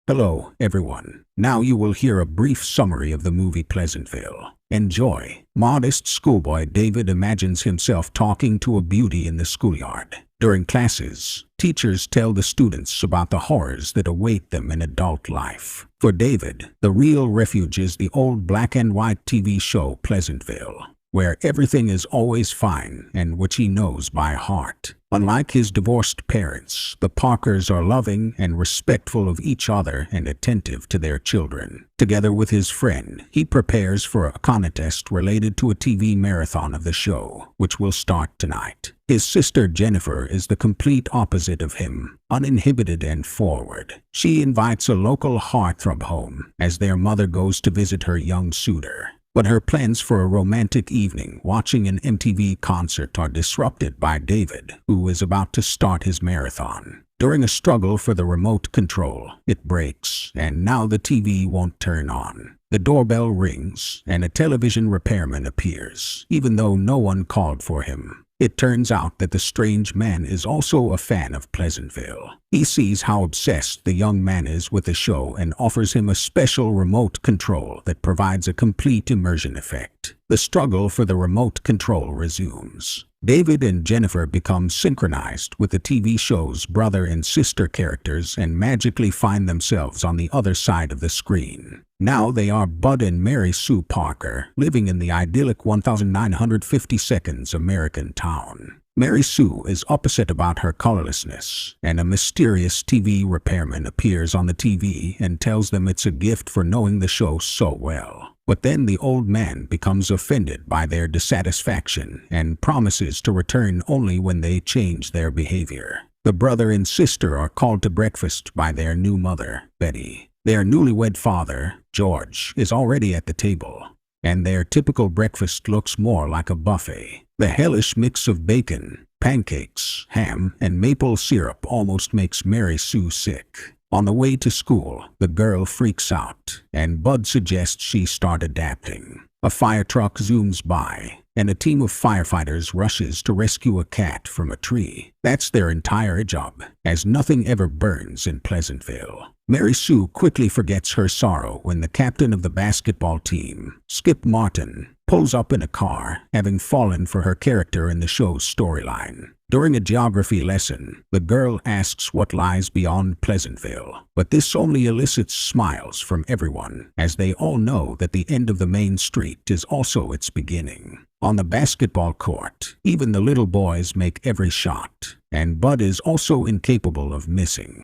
Hello, everyone. Now you will hear a brief summary of the movie Pleasantville. Enjoy. Modest schoolboy David imagines himself talking to a beauty in the schoolyard. During classes, teachers tell the students about the horrors that await them in adult life. For David, the real refuge is the old black and white TV show Pleasantville, where everything is always fine and which he knows by heart. Unlike his divorced parents, the Parkers are loving and respectful of each other and attentive to their children. Together with his friend, he prepares for a contest related to a TV marathon of the show, which will start tonight. His sister Jennifer is the complete opposite of him, uninhibited and forward. She invites a local heartthrob home as their mother goes to visit her young suitor. But her plans for a romantic evening watching an MTV concert are disrupted by David, who is about to start his marathon. During a struggle for the remote control, it breaks, and now the TV won't turn on. The doorbell rings, and a television repairman appears, even though no one called for him. It turns out that the strange man is also a fan of Pleasantville. He sees how obsessed the young man is with the show and offers him a special remote control that provides a complete immersion effect. The struggle for the remote control resumes. David and Jennifer become synchronized with the TV show's brother and sister characters and magically find themselves on the other side of the screen. Now they are Bud and Mary Sue Parker, living in the idyllic 1952 American town. Mary Sue is upset about her colorlessness, and a mysterious TV repairman appears on the TV and tells them it's a gift for knowing the show so well. But then the old man becomes offended by their dissatisfaction and promises to return only when they change their behavior. The brother and sister are called to breakfast by their new mother, Betty. Their newlywed father, George, is already at the table, and their typical breakfast looks more like a buffet. The hellish mix of bacon, pancakes, ham, and maple syrup almost makes Mary Sue sick. On the way to school, the girl freaks out, and Bud suggests she start adapting. A fire truck zooms by, and a team of firefighters rushes to rescue a cat from a tree. That's their entire job, as nothing ever burns in Pleasantville. Mary Sue quickly forgets her sorrow when the captain of the basketball team, Skip Martin, pulls up in a car, having fallen for her character in the show's storyline. During a geography lesson, the girl asks what lies beyond Pleasantville, but this only elicits smiles from everyone, as they all know that the end of the main street is also its beginning. On the basketball court, even the little boys make every shot, and Bud is also incapable of missing.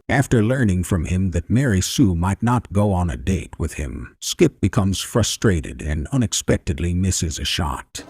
After learning from him that Mary Sue might not go on a date with him, Skip becomes frustrated and unexpectedly misses a shot.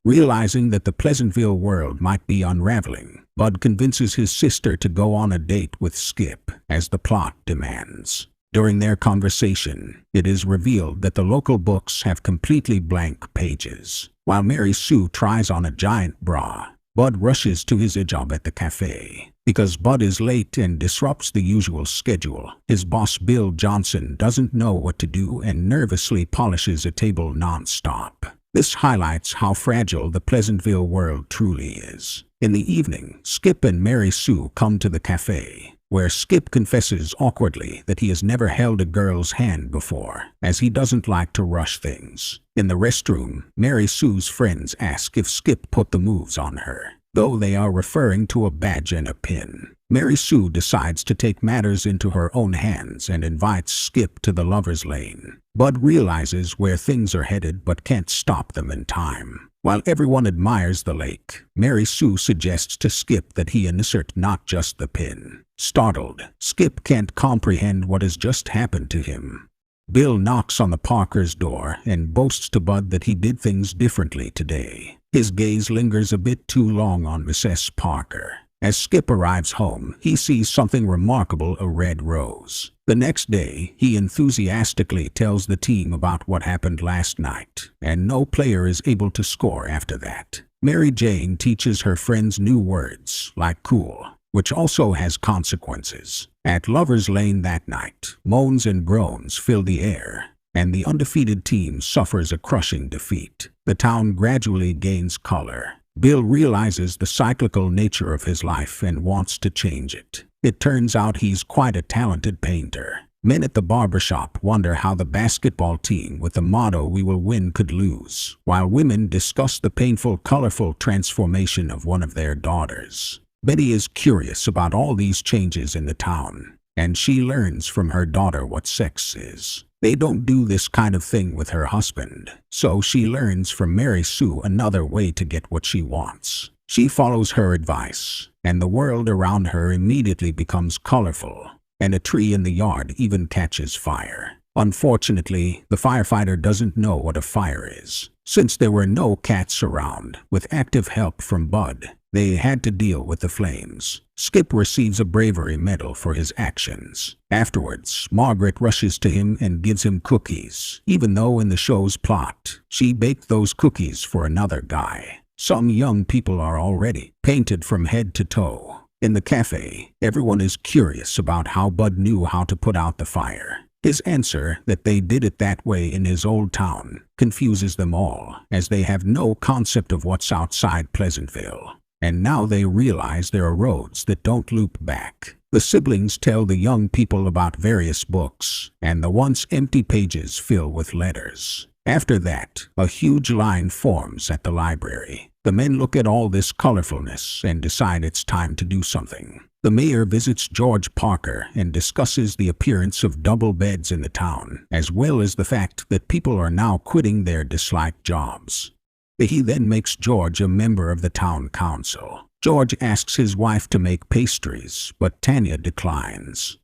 Realizing that the Pleasantville world might be unraveling, Bud convinces his sister to go on a date with Skip, as the plot demands. During their conversation, it is revealed that the local books have completely blank pages. While Mary Sue tries on a giant bra, Bud rushes to his job at the cafe. Because Bud is late and disrupts the usual schedule, his boss Bill Johnson doesn't know what to do and nervously polishes a table non-stop. This highlights how fragile the Pleasantville world truly is. In the evening, Skip and Mary Sue come to the cafe, where Skip confesses awkwardly that he has never held a girl's hand before, as he doesn't like to rush things. In the restroom, Mary Sue's friends ask if Skip put the moves on her, though they are referring to a badge and a pin. Mary Sue decides to take matters into her own hands and invites Skip to the lover's lane. Bud realizes where things are headed but can't stop them in time. While everyone admires the lake, Mary Sue suggests to Skip that he insert not just the pin. Startled, Skip can't comprehend what has just happened to him. Bill knocks on the Parkers' door and boasts to Bud that he did things differently today. His gaze lingers a bit too long on Mrs. Parker. As Skip arrives home, he sees something remarkable: a red rose. The next day, he enthusiastically tells the team about what happened last night, and no player is able to score after that. Mary Jane teaches her friends new words, like cool, which also has consequences. At Lover's Lane that night, moans and groans fill the air. and the undefeated team suffers a crushing defeat. The town gradually gains color. Bill realizes the cyclical nature of his life and wants to change it. It turns out he's quite a talented painter. Men at the barbershop wonder how the basketball team with the motto "We will win" could lose, while women discuss the painful, colorful transformation of one of their daughters. Betty is curious about all these changes in the town, and she learns from her daughter what sex is. They don't do this kind of thing with her husband, so she learns from Mary Sue another way to get what she wants. She follows her advice, and the world around her immediately becomes colorful, and a tree in the yard even catches fire. Unfortunately, the firefighter doesn't know what a fire is. Since there were no cats around, with active help from Bud, they had to deal with the flames. Skip receives a bravery medal for his actions. Afterwards, Margaret rushes to him and gives him cookies, even though in the show's plot, she baked those cookies for another guy. Some young people are already painted from head to toe. In the cafe, everyone is curious about how Bud knew how to put out the fire. His answer that they did it that way in his old town confuses them all, as they have no concept of what's outside Pleasantville. And now they realize there are roads that don't loop back. The siblings tell the young people about various books, and the once empty pages fill with letters. After that, a huge line forms at the library. The men look at all this colorfulness and decide it's time to do something. The mayor visits George Parker and discusses the appearance of double beds in the town, as well as the fact that people are now quitting their disliked jobs. He then makes George a member of the town council. George asks his wife to make pastries, but Tanya declines.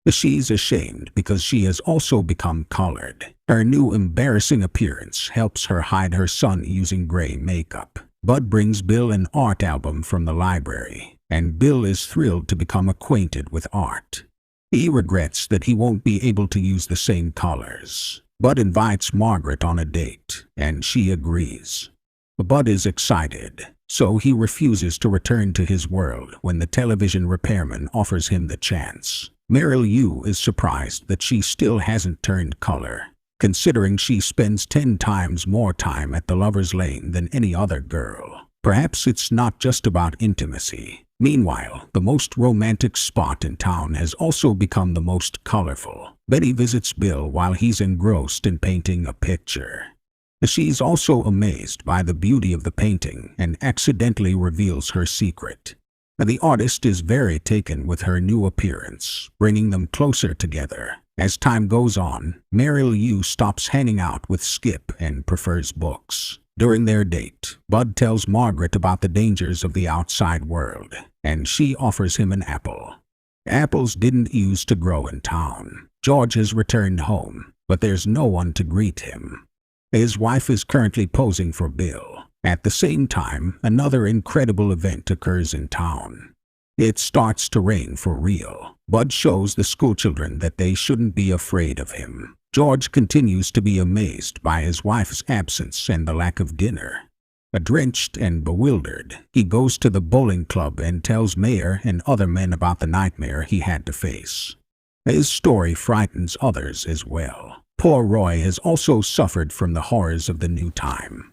She's ashamed because she has also become colored. Her new embarrassing appearance helps her hide her son using gray makeup. Bud brings Bill an art album from the library, and Bill is thrilled to become acquainted with art. He regrets that he won't be able to use the same colors. Bud invites Margaret on a date, and she agrees. Bud is excited, so he refuses to return to his world when the television repairman offers him the chance. Meryl Yu is surprised that she still hasn't turned color, considering she spends 10 times more time at the Lover's Lane than any other girl. Perhaps it's not just about intimacy. Meanwhile, the most romantic spot in town has also become the most colorful. Betty visits Bill while he's engrossed in painting a picture. She's also amazed by the beauty of the painting and accidentally reveals her secret. The artist is very taken with her new appearance, bringing them closer together. As time goes on, Meryl Yu stops hanging out with Skip and prefers books. During their date, Bud tells Margaret about the dangers of the outside world, and she offers him an apple. Apples didn't used to grow in town. George has returned home, but there's no one to greet him. His wife is currently posing for Bill. At the same time, another incredible event occurs in town. It starts to rain for real. Bud shows the schoolchildren that they shouldn't be afraid of him. George continues to be amazed by his wife's absence and the lack of dinner. Drenched and bewildered, he goes to the bowling club and tells Mayor and other men about the nightmare he had to face. His story frightens others as well. Poor Roy has also suffered from the horrors of the new time.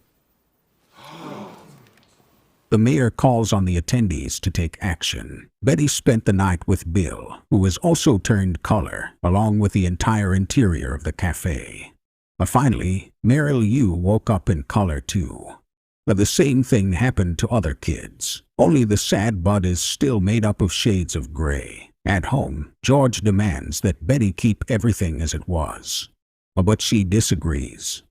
The mayor calls on the attendees to take action. Betty spent the night with Bill, who has also turned color, along with the entire interior of the cafe. Finally, Meryl Yu woke up in color too. But the same thing happened to other kids. Only the sad Bud is still made up of shades of gray. At home, George demands that Betty keep everything as it was. But she disagrees.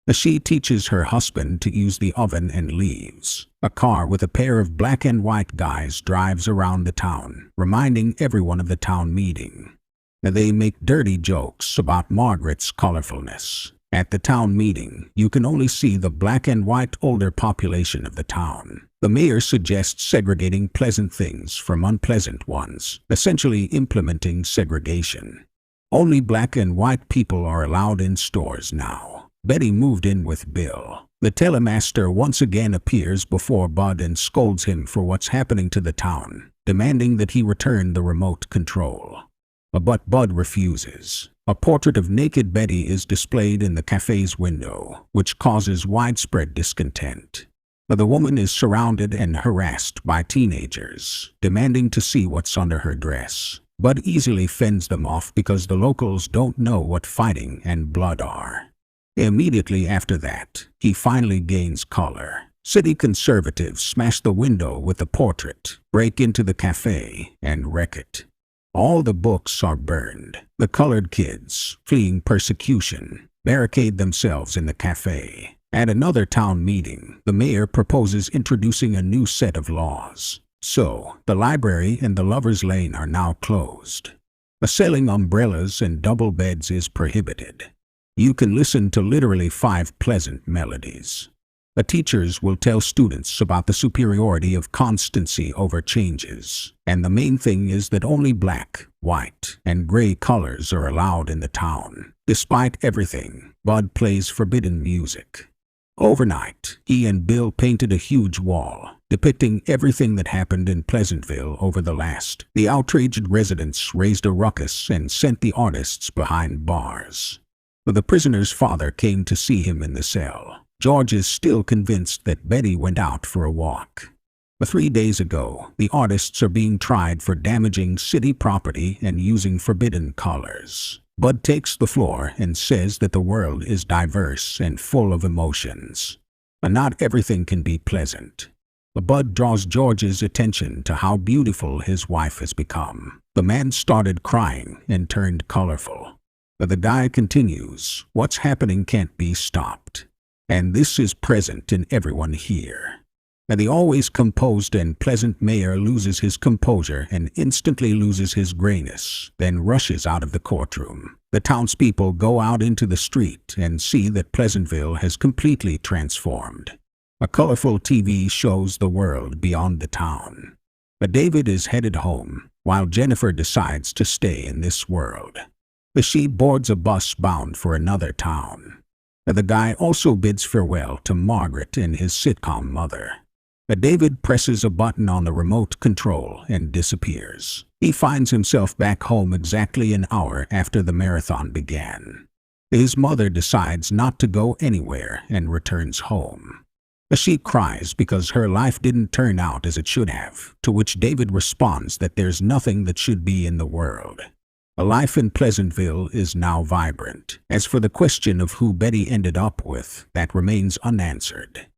She teaches her husband to use the oven and leaves. A car with a pair of black and white guys drives around the town, reminding everyone of the town meeting. They make dirty jokes about Margaret's colorfulness. At the town meeting, you can only see the black and white older population of the town. The mayor suggests segregating pleasant things from unpleasant ones, essentially implementing segregation. Only black and white people are allowed in stores now. Betty moved in with Bill. The telemaster once again appears before Bud and scolds him for what's happening to the town, demanding that he return the remote control. but Bud refuses. A portrait of naked Betty is displayed in the cafe's window, which causes widespread discontent. The woman is surrounded and harassed by teenagers, demanding to see what's under her dress. Bud easily fends them off because the locals don't know what fighting and blood are. Immediately after that, he finally gains color. City conservatives smash the window with the portrait, break into the cafe, and wreck it. All the books are burned. The colored kids, fleeing persecution, barricade themselves in the cafe. At another town meeting, the mayor proposes introducing a new set of laws. So, the library and the Lover's Lane are now closed. Selling umbrellas and double beds is prohibited. You can listen to literally 5 pleasant melodies. The teachers will tell students about the superiority of constancy over changes, and the main thing is that only black, white, and gray colors are allowed in the town. Despite everything, Bud plays forbidden music. Overnight, he and Bill painted a huge wall, depicting everything that happened in Pleasantville over the last. The outraged residents raised a ruckus and sent the artists behind bars. The prisoner's father came to see him in the cell. George is still convinced that Betty went out for a walk. 3 days ago, the artists are being tried for damaging city property and using forbidden colors. Bud takes the floor and says that the world is diverse and full of emotions. But not everything can be pleasant. Bud draws George's attention to how beautiful his wife has become. The man started crying and turned colorful. But the guy continues, "What's happening can't be stopped." And this is present in everyone here. And the always composed and pleasant mayor loses his composure and instantly loses his grayness, then rushes out of the courtroom. The townspeople go out into the street and see that Pleasantville has completely transformed. A colorful TV shows the world beyond the town. But David is headed home, while Jennifer decides to stay in this world. She boards a bus bound for another town. The guy also bids farewell to Margaret and his sitcom mother. David presses a button on the remote control and disappears. He finds himself back home exactly an hour after the marathon began. His mother decides not to go anywhere and returns home. She cries because her life didn't turn out as it should have, to which David responds that there's nothing that should be in the world. A life in Pleasantville is now vibrant. As for the question of who Betty ended up with, that remains unanswered.